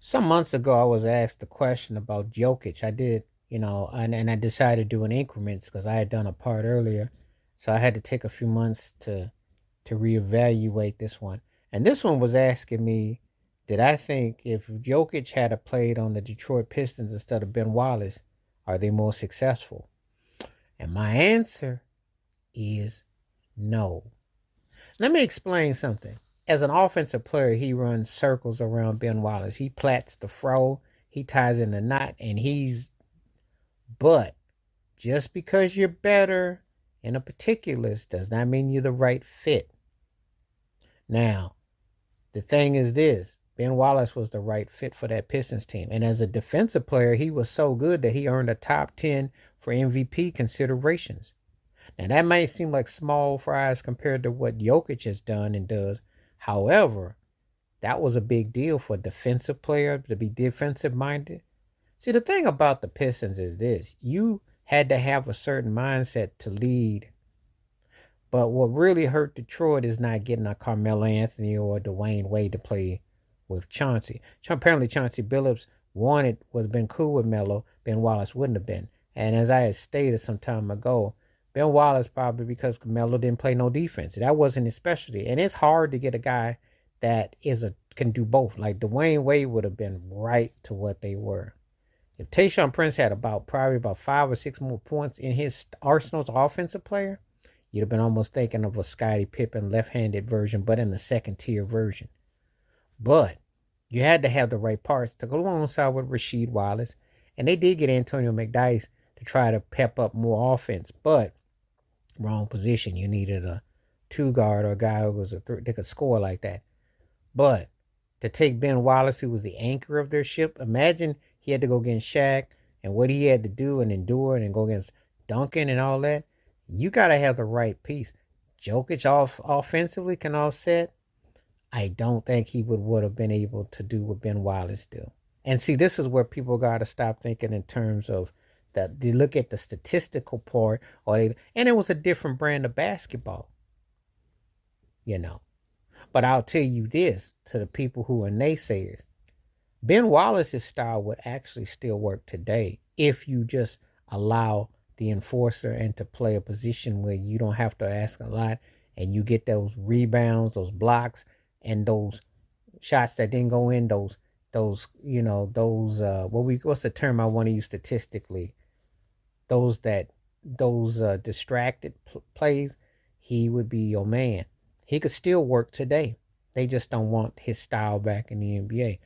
Some months ago, I was asked a question about Jokic. I did, and I decided to do in increments because I had done a part earlier. So I had to take a few months to reevaluate this one. And this one was asking me, did I think if Jokic had a played on the Detroit Pistons instead of Ben Wallace, are they more successful? And my answer is no. Let me explain something. As an offensive player, he runs circles around Ben Wallace. He plats the fro, he ties in the knot, and but just because you're better in a particulars does not mean you're the right fit. Now, the thing is this: Ben Wallace was the right fit for that Pistons team. And as a defensive player, he was so good that he earned a top 10 for MVP considerations. Now, that may seem like small fries compared to what Jokic has done and does. However, that was a big deal for a defensive player to be defensive minded. See, the thing about the Pistons is this: you had to have a certain mindset to lead. But what really hurt Detroit is not getting a Carmelo Anthony or Dwayne Wade to play with Chauncey. Apparently, Chauncey Billups wanted was been cool with Melo. Ben Wallace wouldn't have been. And as I had stated some time ago, Ben Wallace probably because Melo didn't play no defense. That wasn't his specialty. And it's hard to get a guy that can do both. Like Dwayne Wade would have been right to what they were. If Tayshaun Prince had probably about 5 or 6 more points in his Arsenal's offensive player, you'd have been almost thinking of a Scottie Pippen left-handed version, but in the second tier version. But you had to have the right parts to go alongside with Rasheed Wallace, and they did get Antonio McDyess to try to pep up more offense, but wrong position. You needed a two guard or a guy who was that could score like that. But to take Ben Wallace, who was the anchor of their ship, imagine he had to go against Shaq and what he had to do and endure and go against Duncan and all that. You got to have the right piece. Jokic offensively can offset. I don't think he would have been able to do what Ben Wallace do. And see, this is where people got to stop thinking in terms of that. They look at the statistical part, and it was a different brand of basketball, you know. But I'll tell you this to the people who are naysayers: Ben Wallace's style would actually still work today if you just allow the enforcer and to play a position where you don't have to ask a lot and you get those rebounds, those blocks, and those shots that didn't go in, what's the term I want to use statistically? Those distracted plays, he would be your man. He could still work today. They just don't want his style back in the NBA.